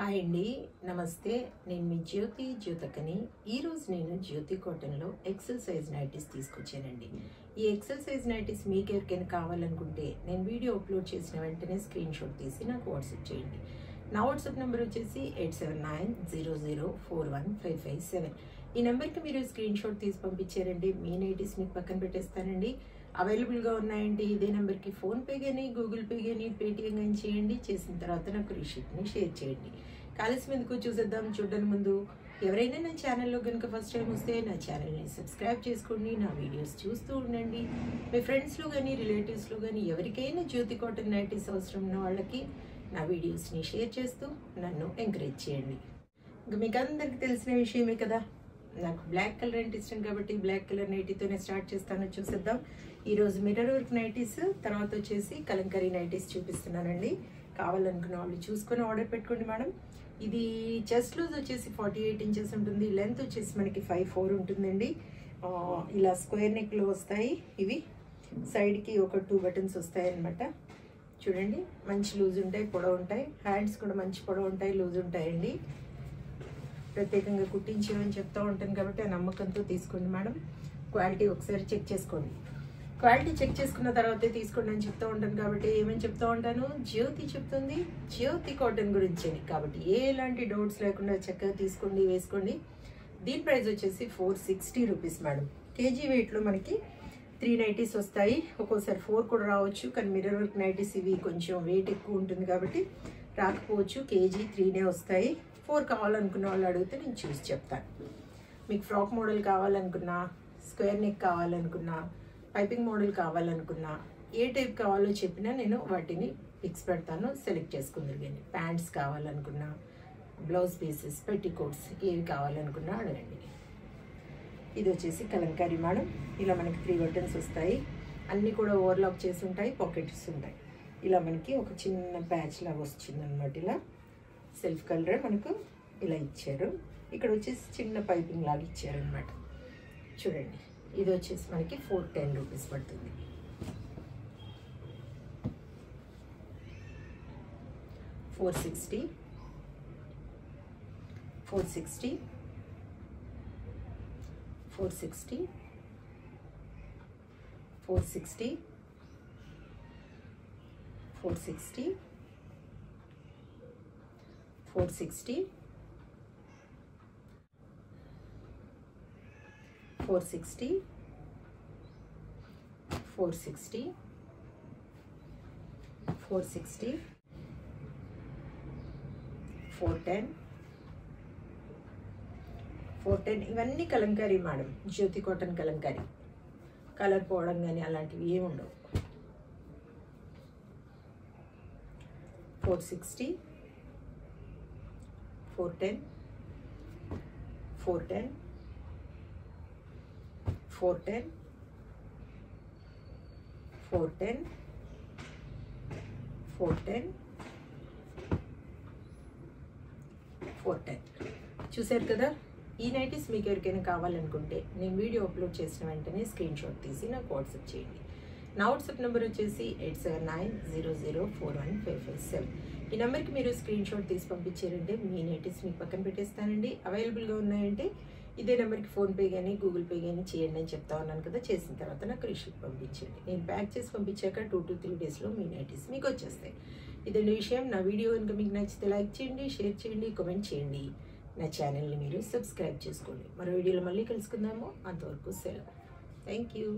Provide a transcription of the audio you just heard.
Hi అండి, నమస్తే. నేను మీ జ్యోతకని. ఈరోజు నేను జ్యోతి కాటన్లో ఎక్సెల్ సైజ్ నైటీస్ తీసుకొచ్చానండి. ఈ ఎక్సెల్ సైజ్ నైటీస్ మీకు ఎవరికైనా కావాలనుకుంటే నేను వీడియో అప్లోడ్ చేసిన వెంటనే స్క్రీన్ షాట్ తీసి నాకు వాట్సాప్ చేయండి. నా వాట్సాప్ నెంబర్ వచ్చేసి 8790041557. ఈ నెంబర్కి మీరు స్క్రీన్ షాట్ తీసి పంపించారండి, మీ నైటీస్ మీకు పక్కన పెట్టేస్తానండి. అవైలబుల్గా ఉన్నాయండి. ఇదే నెంబర్కి ఫోన్పే కానీ గూగుల్ పే కానీ పేటిఎం కానీ చేయండి. చేసిన తర్వాత నాకు రిసిప్ట్ని షేర్ చేయండి. కాలేజ్ మీదకు చూసేద్దాం. చూడడానికి ముందు ఎవరైనా నా ఛానల్లో కనుక ఫస్ట్ టైం వస్తే నా ఛానల్ని సబ్స్క్రైబ్ చేసుకోండి. నా వీడియోస్ చూస్తూ ఉండండి. మీ ఫ్రెండ్స్లో కానీ రిలేటివ్స్లో కానీ ఎవరికైనా జ్యోతి కాటన్ నైటీస్ అవసరం ఉన్న వాళ్ళకి నా వీడియోస్ని షేర్ చేస్తూ నన్ను ఎంకరేజ్ చేయండి. ఇంకా మీకు అందరికీ తెలిసిన విషయమే కదా, నాకు బ్లాక్ కలర్ అంటే ఇష్టం కాబట్టి బ్లాక్ కలర్ నైటీతోనే స్టార్ట్ చేస్తాను. చూసేద్దాం. ఈరోజు మిర్రర్ వర్క్ నైటీస్, తర్వాత వచ్చేసి కలంకరీ నైటీస్ చూపిస్తున్నానండి. కావాలనుకున్న వాళ్ళు చూసుకొని ఆర్డర్ పెట్టుకోండి మేడం. ఇది చెస్ట్ లూజ్ వచ్చేసి 48 ఇంచెస్ ఉంటుంది. లెంత్ వచ్చేసి మనకి 5'4" ఉంటుందండి. ఇలా స్క్వేర్ నెక్లో వస్తాయి. ఇవి సైడ్కి ఒక 2 బటన్స్ వస్తాయి అన్నమాట. చూడండి, మంచి లూజ్ ఉంటాయి, పొడవు ఉంటాయి. హ్యాండ్స్ కూడా మంచి పొడవు ఉంటాయి, లూజ్ ఉంటాయండి. ప్రత్యేకంగా కుట్టించేవని చెప్తూ ఉంటాను కాబట్టి ఆ నమ్మకంతో తీసుకోండి మేడం. క్వాలిటీ ఒకసారి చెక్ చేసుకోండి. క్వాలిటీ చెక్ చేసుకున్న తర్వాతే తీసుకోండి అని చెప్తూ ఉంటాను కాబట్టి ఏమని చెప్తూ ఉంటాను, జ్యోతి చెప్తుంది జ్యోతి కాటన్ గురించి కాబట్టి ఎలాంటి డౌట్స్ లేకుండా చక్కగా తీసుకోండి, వేసుకోండి. దీని ప్రైస్ వచ్చేసి 460 రూపీస్ మేడం. కేజీ వెయిట్లో మనకి 3 నైటీస్ వస్తాయి. ఒక్కోసారి 4 కూడా రావచ్చు, కానీ మిర్రర్ వర్క్ నైటీస్ ఇవి కొంచెం వెయిట్ ఎక్కువ ఉంటుంది కాబట్టి రాకపోవచ్చు. కేజీ 3నే వస్తాయి. 4 కావాలనుకున్న వాళ్ళు అడిగితే నేను చూసి చెప్తాను. మీకు ఫ్రాక్ మోడల్ కావాలనుకున్నా, స్క్వేర్ నెక్ కావాలనుకున్నా, పైపింగ్ మోడల్ కావాలనుకున్నా, ఏ టైప్ కావాలో చెప్పినా నేను వాటిని పిక్స్ పెడతాను, సెలెక్ట్ చేసుకుందరు. కానీ ప్యాంట్స్ కావాలనుకున్నా, బ్లౌజ్ పీసెస్, పెట్టికోట్స్ ఏవి కావాలనుకున్నా అడగండి. ఇది వచ్చేసి కలంకారీ మేడం. ఇలా మనకి 3 బటన్స్ వస్తాయి. అన్నీ కూడా ఓవర్లాక్ చేసి ఉంటాయి, పాకెట్స్ ఉంటాయి. ఇలా మనకి ఒక చిన్న ప్యాచ్ లాగా వచ్చిందనమాట. ఇలా సెల్ఫ్ కలర్ మనకు ఇలా ఇచ్చారు. ఇక్కడ వచ్చేసి చిన్న పైపింగ్ లాగా ఇచ్చారనమాట. చూడండి, ఇది వచ్చేసి మనకి 410 రూపీస్ పడుతుంది. 460 460 460 460 460 460 460 460 460 410 410. ఇవన్నీ కలంకారీ మేడం, జ్యోతి కాటన్ కలంకారీ. కలర్ పోవడం కానీ అలాంటివి ఏమి ఉండవు. 460 410 410 410 410 410 410. చూసారు కదా. ఈ నైటీస్ మీకు ఎవరికైనా కావాలనుకుంటే నేను వీడియో అప్లోడ్ చేసిన వెంటనే స్క్రీన్ షాట్ తీసి నాకు వాట్సాప్ చేయండి. నా వాట్సాప్ నెంబర్ వచ్చేసి 8790041557. ఈ నెంబర్కి మీరు స్క్రీన్ షాట్ తీసి పంపించారంటే మీ నైటీస్ మీకు పక్కన పెట్టేస్తానండి. అవైలబుల్గా ఉన్నాయంటే ఇదే నెంబర్కి ఫోన్పే కానీ గూగుల్ పే కానీ చేయండి అని చెప్తా ఉన్నాను కదా. చేసిన తర్వాత నాకు రిసిప్ట్ పంపించండి. నేను ప్యాక్ చేసి పంపించాక 2 to 3 డేస్లో మీ నైటీస్ మీకు వచ్చేస్తాయి. ఇదండి విషయం. నా వీడియో కనుక మీకు నచ్చితే లైక్ చేయండి, షేర్ చేయండి, కామెంట్ చేయండి. నా ఛానల్ని మీరు సబ్స్క్రైబ్ చేసుకోండి. మరో వీడియోలో మళ్ళీ కలుసుకుందాము. అంతవరకు సెలవు. Thank you.